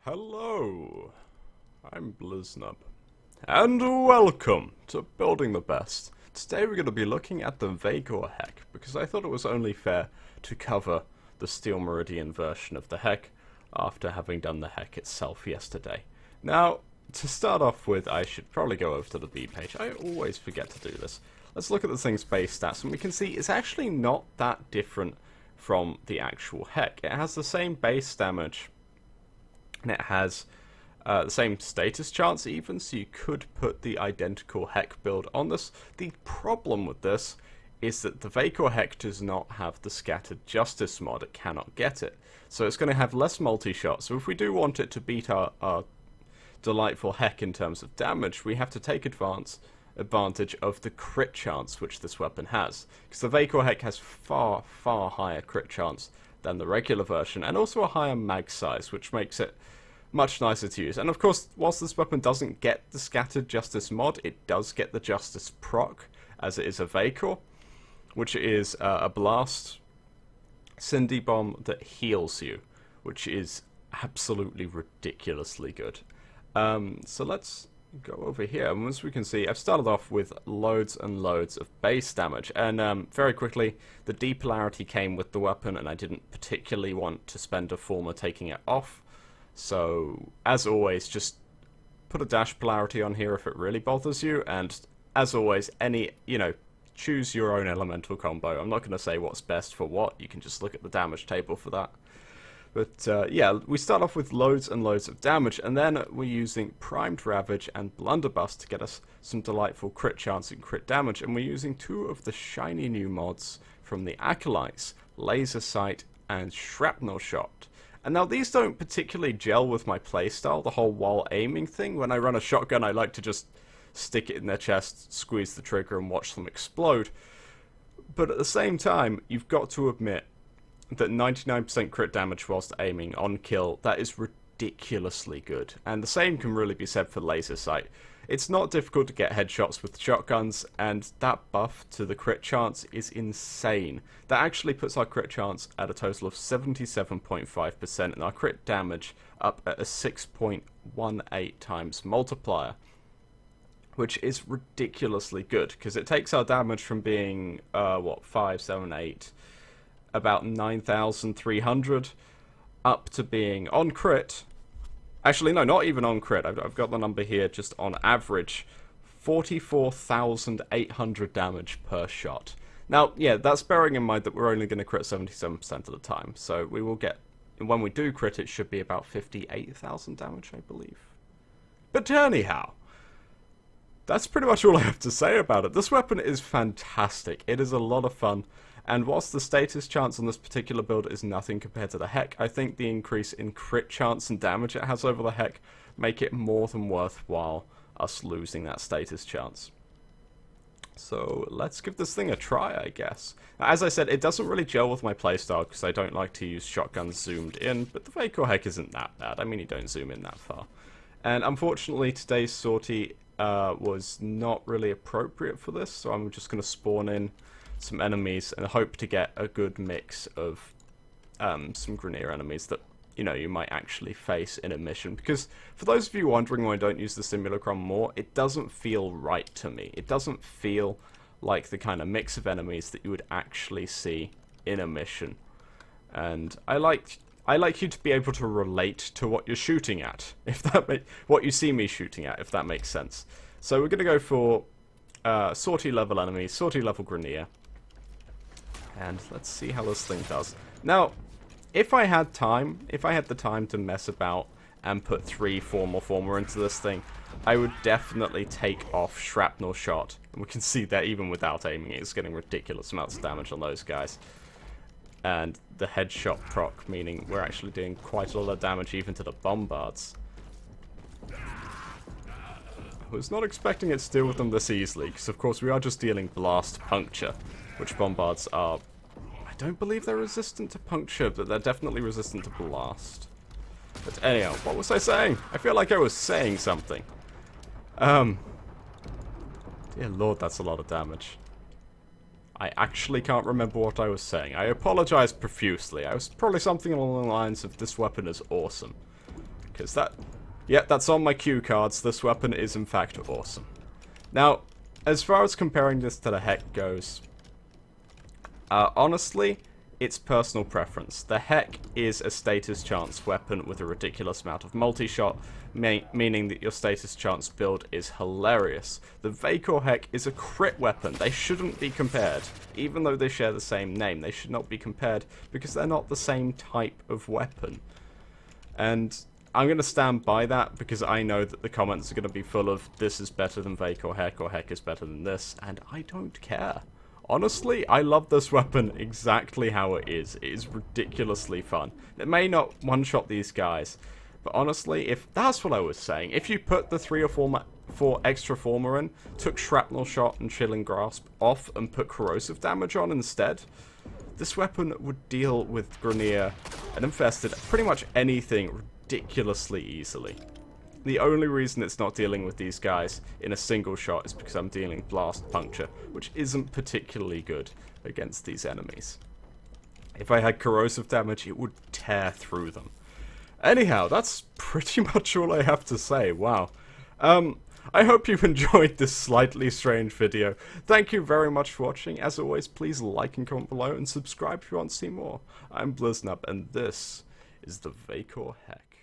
Hello, I'm Bliznub, and welcome to Building the Best. Today we're going to be looking at the Vaykor Hek, because I thought it was only fair to cover the Steel Meridian version of the Hek after having done the Hek itself yesterday. Now, to start off with, I should probably go over to the B page. I always forget to do this. Let's look at the thing's base stats, and we can see it's actually not that different from the actual Hek. It has the same base damage, and it has the same status chance even, so you could put the identical Hek build on this. The problem with this is that the Vaykor Hek does not have the Scattered Justice mod. It cannot get it. So it's going to have less multi-shot. So if we do want it to beat our delightful Hek in terms of damage, we have to take advantage of the crit chance which this weapon has. Because the Vaykor Hek has far, far higher crit chance than the regular version, and also a higher mag size, which makes it much nicer to use. And of course, whilst this weapon doesn't get the Scattered Justice mod, it does get the Justice proc, as it is a Vaykor, which is a blast Cindy Bomb that heals you, which is absolutely ridiculously good. So let's go over here, and as we can see, I've started off with loads and loads of base damage, and very quickly, the D polarity came with the weapon, and I didn't particularly want to spend a former taking it off. So, as always, just put a dash polarity on here if it really bothers you, and as always, choose your own elemental combo. I'm not going to say what's best for what, you can just look at the damage table for that. But yeah, we start off with loads and loads of damage, and then we're using Primed Ravage and Blunderbuss to get us some delightful crit chance and crit damage, and we're using two of the shiny new mods from the Acolytes, Laser Sight and Shrapnel Shot. And now these don't particularly gel with my playstyle, the whole while aiming thing. When I run a shotgun, I like to just stick it in their chest, squeeze the trigger and watch them explode. But at the same time, you've got to admit that 99% crit damage whilst aiming on kill, that is ridiculously good. And the same can really be said for Laser Sight. It's not difficult to get headshots with shotguns, and that buff to the crit chance is insane. That actually puts our crit chance at a total of 77.5%, and our crit damage up at a 6.18 times multiplier, which is ridiculously good, because it takes our damage from being, 5, 7, 8, about 9,300, up to being on crit. Actually, no, not even on crit. I've got the number here, just on average, 44,800 damage per shot. Now, yeah, that's bearing in mind that we're only going to crit 77% of the time. So we will get, when we do crit, it should be about 58,000 damage, I believe. But anyhow, that's pretty much all I have to say about it. This weapon is fantastic. It is a lot of fun. And whilst the status chance on this particular build is nothing compared to the Hek, I think the increase in crit chance and damage it has over the Hek make it more than worthwhile us losing that status chance. So let's give this thing a try, I guess. As I said, it doesn't really gel with my playstyle because I don't like to use shotguns zoomed in, but the Vaykor Hek isn't that bad. I mean, you don't zoom in that far. And unfortunately, today's sortie was not really appropriate for this, so I'm just going to spawn in some enemies and hope to get a good mix of some Grineer enemies that you might actually face in a mission. Because for those of you wondering why I don't use the Simulacrum more, it doesn't feel right to me. It doesn't feel like the kind of mix of enemies that you would actually see in a mission. And I like you to be able to relate to what you're shooting at, what you see me shooting at, if that makes sense. So we're going to go for sortie level enemies, sortie level Grineer. And let's see how this thing does. Now, if I had the time to mess about and put 3 more former into this thing, I would definitely take off Shrapnel Shot. And we can see that even without aiming, it's getting ridiculous amounts of damage on those guys. And the headshot proc, meaning we're actually doing quite a lot of damage even to the Bombards. I was not expecting it to deal with them this easily, because of course we are just dealing Blast Puncture, which Bombards are, I don't believe they're resistant to Puncture, but they're definitely resistant to Blast. But anyhow, what was I saying? I feel like I was saying something. Dear lord, that's a lot of damage. I actually can't remember what I was saying. I apologize profusely. I was probably something along the lines of, this weapon is awesome. because that's on my cue cards. This weapon is in fact awesome. Now, as far as comparing this to the Hek goes, honestly, it's personal preference. The Hek is a status chance weapon with a ridiculous amount of multi-shot, meaning that your status chance build is hilarious. The Vaykor Hek is a crit weapon. They shouldn't be compared. Even though they share the same name, they should not be compared because they're not the same type of weapon. And I'm going to stand by that because I know that the comments are going to be full of this is better than Vaykor Hek or Hek is better than this, and I don't care. Honestly, I love this weapon exactly how it is. It is ridiculously fun. It may not one-shot these guys, but honestly, if that's what I was saying, if you put the 3 or 4 extra former in, took Shrapnel Shot and Chilling Grasp off and put Corrosive Damage on instead, this weapon would deal with Grineer and Infested pretty much anything ridiculously easily. The only reason it's not dealing with these guys in a single shot is because I'm dealing Blast Puncture, which isn't particularly good against these enemies. If I had Corrosive Damage, it would tear through them. Anyhow, that's pretty much all I have to say. Wow. I hope you've enjoyed this slightly strange video. Thank you very much for watching. As always, please like and comment below and subscribe if you want to see more. I'm Bliznub, and this is the Vaykor Hek.